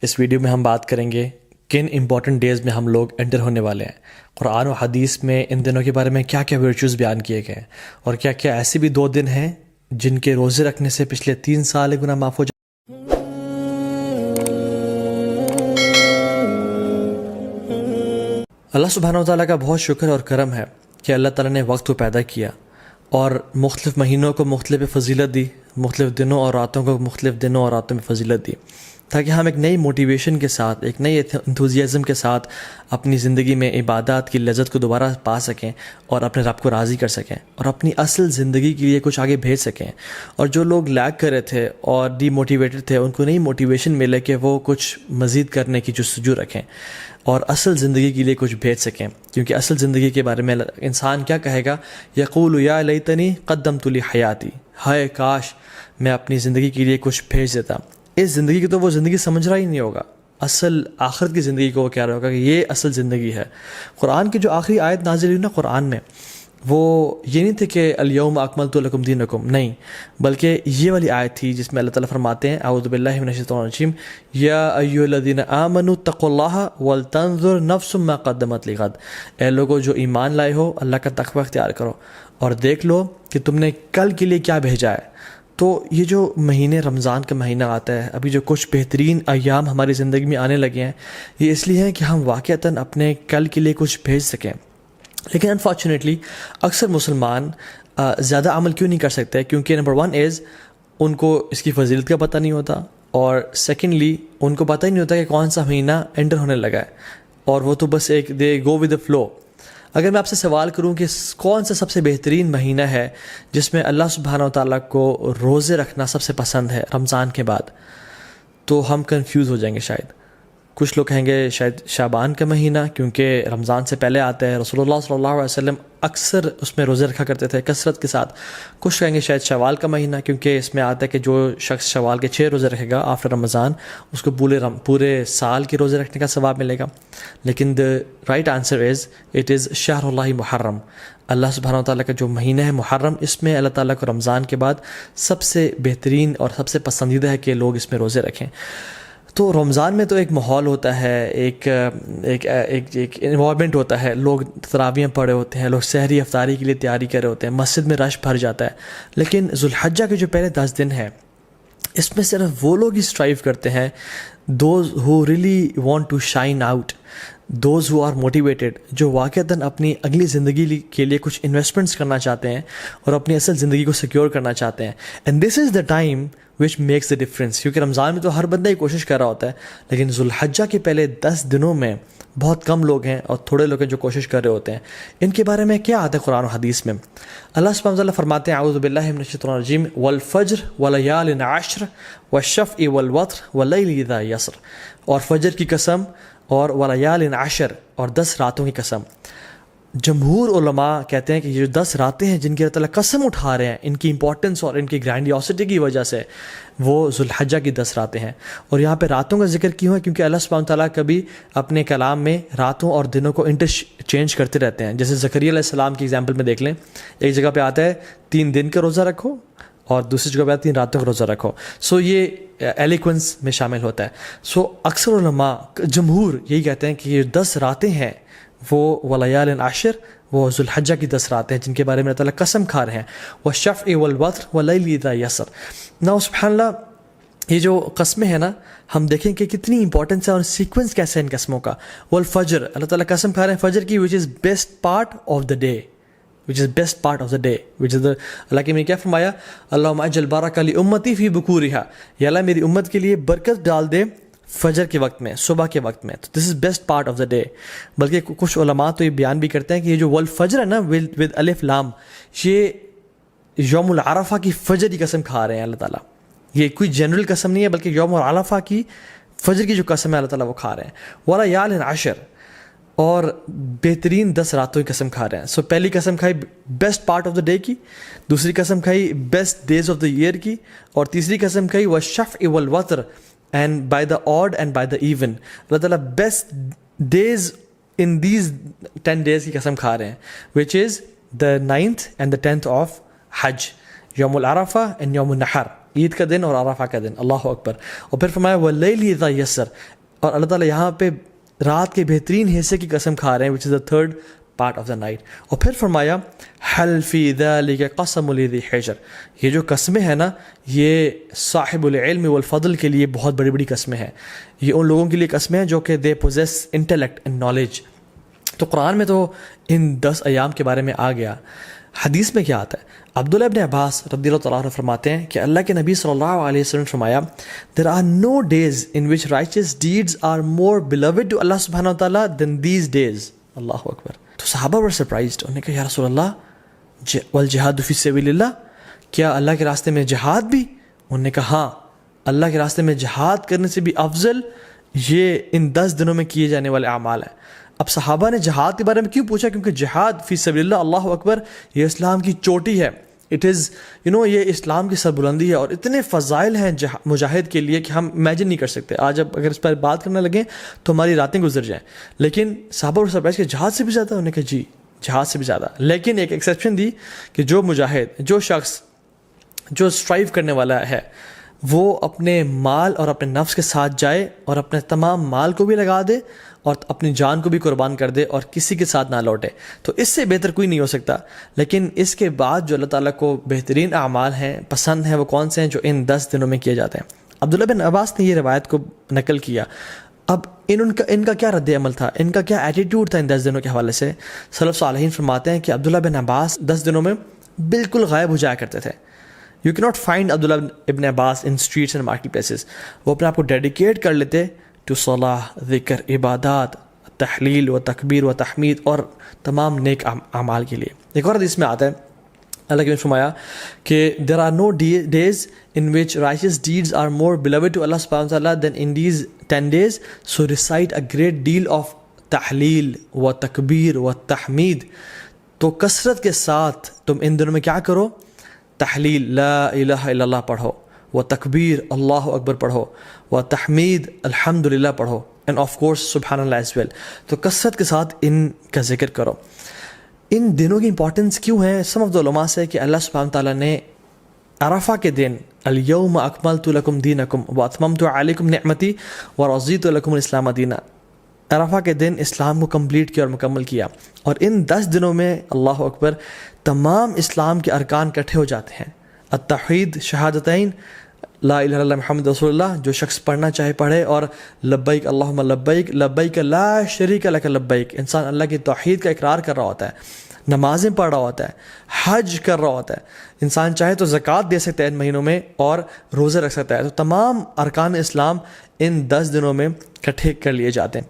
اس video میں ہم بات کریں گے کن امپورٹنٹ ڈیز میں ہم لوگ انٹر ہونے والے ہیں، قرآن و حدیث میں ان دنوں کے بارے میں کیا کیا ورچوز بیان کیے گئے ہیں، اور کیا کیا ایسے بھی 2 دن ہیں جن کے روزے رکھنے سے پچھلے 3 سال گناہ معاف ہو جائے۔ اللہ سبحانہ و تعالیٰ کا بہت شکر اور کرم ہے کہ اللہ تعالیٰ نے وقت کو پیدا کیا اور مختلف مہینوں کو مختلف فضیلت دی، مختلف دنوں اور راتوں کو مختلف دنوں اور راتوں میں فضیلت دی، تاکہ ہم ایک نئی موٹیویشن کے ساتھ، ایک نئی انتھوزیازم کے ساتھ اپنی زندگی میں عبادات کی لذت کو دوبارہ پا سکیں اور اپنے رب کو راضی کر سکیں اور اپنی اصل زندگی کے لیے کچھ آگے بھیج سکیں۔ اور جو لوگ لیگ کر رہے تھے اور ڈی موٹیویٹڈ تھے، ان کو نئی موٹیویشن ملے کہ وہ کچھ مزید کرنے کی جستجو رکھیں اور اصل زندگی کے لیے کچھ بھیج سکیں، کیونکہ اصل زندگی کے بارے میں انسان کیا کہے گا؟ یقول یا لیتنی قدمت لی حیاتی، ہائے کاش میں اپنی زندگی کے لیے کچھ بھیج دیتا۔ اس زندگی کی تو وہ زندگی سمجھ رہا ہی نہیں ہوگا، اصل آخرت کی زندگی کو وہ کہہ رہا ہوگا کہ یہ اصل زندگی ہے۔ قرآن کی جو آخری آیت نازل ہوئی نا قرآن میں، وہ یہ نہیں تھے کہ الیوم اکملت لکم دینکم، نہیں، بلکہ یہ والی آیت تھی جس میں اللہ تعالیٰ فرماتے ہیں اعوذ باللہ من الشیطان الرجیم، یا ایھا الذین آمنوا اتقوا اللہ ولتنظر نفس ما قدمت لغد، اے لوگو جو ایمان لائے ہو اللہ کا تقوی اختیار کرو اور دیکھ لو کہ تم نے کل کے لیے کیا بھیجا ہے۔ تو یہ جو مہینے رمضان کا مہینہ آتا ہے، ابھی جو کچھ بہترین ایام ہماری زندگی میں آنے لگے ہیں، یہ اس لیے ہے کہ ہم واقعتاً اپنے کل کے لیے کچھ بھیج سکیں۔ لیکن انفارچونیٹلی اکثر مسلمان زیادہ عمل کیوں نہیں کر سکتے؟ کیونکہ نمبر 1 از ان کو اس کی فضیلت کا پتہ نہیں ہوتا، اور سیکنڈلی ان کو پتہ ہی نہیں ہوتا کہ کون سا مہینہ انٹر ہونے لگا ہے، اور وہ تو بس ایک دے گو ود دا فلو۔ اگر میں آپ سے سوال کروں کہ کون سا سب سے بہترین مہینہ ہے جس میں اللہ سبحانہ و تعالیٰ کو روزے رکھنا سب سے پسند ہے رمضان کے بعد، تو ہم کنفیوز ہو جائیں گے شاید۔ کچھ لوگ کہیں گے شاید شعبان کا مہینہ، کیونکہ رمضان سے پہلے آتا ہے، رسول اللہ صلی اللہ علیہ وسلم اکثر اس میں روزے رکھا کرتے تھے کثرت کے ساتھ۔ کچھ کہیں گے شاید شوال کا مہینہ، کیونکہ اس میں آتا ہے کہ جو شخص شوال کے 6 روزے رکھے گا آفٹر رمضان، اس کو پورے سال کے روزے رکھنے کا ثواب ملے گا۔ لیکن the right answer is it is شہر اللہ محرم، اللہ سبحانہ و تعالیٰ کا جو مہینہ ہے محرم، اس میں اللہ تعالیٰ کو رمضان کے بعد سب سے بہترین اور سب سے پسندیدہ ہے کہ لوگ اس میں روزے رکھیں۔ تو رمضان میں تو ایک ماحول ہوتا ہے، ایک انوائرمنٹ ہوتا ہے، لوگ تراویحیں پڑھے ہوتے ہیں، لوگ سحری افطاری کے لیے تیاری کر رہے ہوتے ہیں، مسجد میں رش بھر جاتا ہے۔ لیکن ذوالحجہ کے جو پہلے 10 دن ہیں، اس میں صرف وہ لوگ ہی اسٹرائیو کرتے ہیں، those who really want to shine out, those who are motivated, جو واقعتاً اپنی اگلی زندگی کے لیے کچھ انویسٹمنٹس کرنا چاہتے ہیں اور اپنی اصل زندگی کو سیکیور کرنا چاہتے ہیں۔ And this is the time which makes the difference, کیونکہ رمضان میں تو ہر بندہ ہی کوشش کر رہا ہوتا ہے، لیکن ذوالحجہ کے پہلے 10 دنوں میں بہت کم لوگ ہیں اور تھوڑے لوگ ہیں جو کوشش کر رہے ہوتے ہیں۔ ان کے بارے میں کیا آتا ہے قرآن و حدیث میں؟ اللہ سبحانہ وتعالیٰ فرماتے ہیں اعوذ باللہ من الشیطان الرجیم، والفجر ولیال عشر والشفع والوتر واللیل اذا یسر، اور فجر کی قسم اور ولیال عشر، اور 10 راتوں کی قسم۔ جمہور علماء کہتے ہیں کہ یہ جو 10 راتیں ہیں جن کی اللہ تعالیٰ قسم اٹھا رہے ہیں، ان کی امپورٹنس اور ان کی گرینڈیوسٹی کی وجہ سے، وہ ذوالحجہ کی 10 راتیں ہیں۔ اور یہاں پہ راتوں کا ذکر کیوں ہے؟ کیونکہ اللہ سبحانہ تعالیٰ کبھی اپنے کلام میں راتوں اور دنوں کو انٹرچینج کرتے رہتے ہیں۔ جیسے زکریا علیہ السلام کی ایگزامپل میں دیکھ لیں، ایک جگہ پہ آتا ہے 3 دن کا روزہ رکھو، اور دوسری جگہ پہ 3 راتوں کا روزہ رکھو۔ یہ ایلیکوینس میں شامل ہوتا ہے۔ اکثر علماء جمہور یہی کہتے ہیں کہ یہ 10 راتیں ہیں وہ ولیال عشر، وہ ذوالحجہ کی 10 راتیں ہیں جن کے بارے میں اللہ تعالیٰ قسم کھا رہے ہیں، والشفع والوتر واللیل اذا یسر۔ نا سبحان اللہ، یہ جو قسمیں ہیں نا، ہم دیکھیں کہ کتنی امپورٹنس ہے اور سیکوینس کیسے ہے ان قسموں کا۔ والفجر، اللہ تعالیٰ قسم کھا رہے ہیں فجر کی، which is best part of the day، اللہ کے میں کیا فرمایا؟ اللہم اجعل بارک لامتی فی بکورہا، یا اللہ میری امت کے لیے برکت ڈال دے فجر کے وقت میں، صبح کے وقت میں۔ تو this is best part of the day. بلکہ کچھ علماء تو یہ بیان بھی کرتے ہیں کہ یہ جو والفجر ہے نا ود الف لام، یہ یوم العرفہ کی فجر کی قسم کھا رہے ہیں اللہ تعالیٰ۔ یہ کوئی جنرل قسم نہیں ہے، بلکہ یوم العرفہ کی فجر کی جو قسم ہے اللہ تعالیٰ وہ کھا رہے ہیں۔ ولیال عشر، اور بہترین 10 راتوں کی قسم کھا رہے ہیں۔ پہلی قسم کھائی best part of the day کی، دوسری قسم کھائی best days of the year کی، اور تیسری قسم کھائی والشفع والوتر and by the odd and by the even۔ اللہ تعالیٰ best days in these 10 days کی قسم کھا رہے ہیں، which is the 9th and the 10th of حج، یوم العرفہ and یوم النحر۔ عید کا دن اور عرفہ کا دن، اللہ اکبر. اور پھر فرمایا واللیل اذا یسر، اور اللہ تعالیٰ یہاں پہ رات کے بہترین حصے کی قسم کھا رہے ہیں which is the third part of the night. اور پھر فرمایا حل فی ذلک قسم لذی حجر، یہ جو قسمیں ہیں نا یہ صاحب العلم والفضل کے لیے بہت بڑی بڑی قسمیں ہیں. یہ ان لوگوں کے لیے قسمیں ہیں جو کہ they possess intellect and knowledge. تو قرآن میں تو ان 10 ایام کے بارے میں آ گیا. حدیث میں کیا آتا ہے؟ عبداللہ ابن عباس رضی اللہ تعالیٰ عنہ فرماتے ہیں کہ اللہ کے نبی صلی اللہ علیہ وسلم فرمایا there are no days in which righteous deeds are more beloved to Allah subhanahu wa ta'ala than these days. اللہ اکبر. تو صحابہ were surprised. انہوں نے کہا یا رسول اللہ والجہاد فی سبیل اللہ، کیا اللہ کے راستے میں جہاد بھی؟ انہوں نے کہا ہاں، اللہ کے راستے میں جہاد کرنے سے بھی افضل یہ ان 10 دنوں میں کیے جانے والے اعمال ہیں. اب صحابہ نے جہاد کے بارے میں کیوں پوچھا؟ کیونکہ جہاد فی سبیل اللہ، اللہ اکبر، یہ اسلام کی چوٹی ہے. اٹ از یہ اسلام کی سربلندی ہے، اور اتنے فضائل ہیں مجاہد کے لیے کہ ہم امیجن نہیں کر سکتے. آج اب اگر اس پر بات کرنے لگیں تو ہماری راتیں گزر جائیں. لیکن صحابہ اور سرپرائز کہ جہاد سے بھی زیادہ؟ انہوں نے کہا جی جہاد سے بھی زیادہ. لیکن ایک ایکسیپشن دی کہ جو مجاہد، جو شخص جو اسٹرائیو کرنے والا ہے، وہ اپنے مال اور اپنے نفس کے ساتھ جائے اور اپنے تمام مال کو بھی لگا دے اور اپنی جان کو بھی قربان کر دے اور کسی کے ساتھ نہ لوٹے، تو اس سے بہتر کوئی نہیں ہو سکتا. لیکن اس کے بعد جو اللہ تعالیٰ کو بہترین اعمال ہیں، پسند ہیں، وہ کون سے ہیں؟ جو ان 10 دنوں میں کیے جاتے ہیں. عبداللہ بن عباس نے یہ روایت کو نقل کیا. اب ان کا کیا رد عمل تھا، ان کا کیا ایٹیٹیوڈ تھا ان 10 دنوں کے حوالے سے؟ سلف صالحین فرماتے ہیں کہ عبداللہ بن عباس 10 دنوں میں بالکل غائب ہو جایا کرتے تھے. یو کی ناٹ فائنڈ عبداللہ ابن عباس ان اسٹریٹس اینڈ مارکیٹ پلیسز. وہ اپنے آپ کو ڈیڈیکیٹ کر لیتے ٹو صلاح، ذکر، عبادات، تحلیل و تکبیر و تحمید اور تمام نیک اعمال کے لیے. ایک اور حدیث میں آتا ہے اللہ کے فرمایا کہ there are no days in which righteous deeds are more beloved to Allah subhanahu wa ta'ala than in these 10 days, so recite a great deal of تحلیل و تکبیر و تحمید. تو کثرت کے ساتھ تم ان دنوں میں کیا کرو؟ تحلیل لا الہ الا اللہ پڑھو، و تکبیر اللہ اکبر پڑھو، و تحمید الحمدللہ پڑھو، اینڈ آف کورس سبحان اللہ ایز ویل. تو کثرت کے ساتھ ان کا ذکر کرو. ان دنوں کی امپورٹنس کیوں ہے؟ سم آف دا علماء سے کہ اللہ سبحانہ تعالیٰ نے عرفہ کے دن الیوم اکملت لکم دینکم واتممت علیکم نعمتی ورضیت لکم الاسلام دینا، عرفہ کے دن اسلام کو کمپلیٹ کیا اور مکمل کیا. اور ان 10 دنوں میں اللہ اکبر تمام اسلام کے ارکان اکٹھے ہو جاتے ہیں. التوحید، شہادتین، لا الہ الا اللہ محمد رسول اللہ، جو شخص پڑھنا چاہے پڑھے، اور لبیک اللہم لبیک لبیک لا شریک لک لبیک. انسان اللہ کی توحید کا اقرار کر رہا ہوتا ہے، نمازیں پڑھ رہا ہوتا ہے، حج کر رہا ہوتا ہے. انسان چاہے تو زکوٰۃ دے سکتا ہے ان مہینوں میں اور روزے رکھ سکتا ہے. تو تمام ارکان اسلام ان 10 دنوں میں اکٹھے کر لیے جاتے ہیں.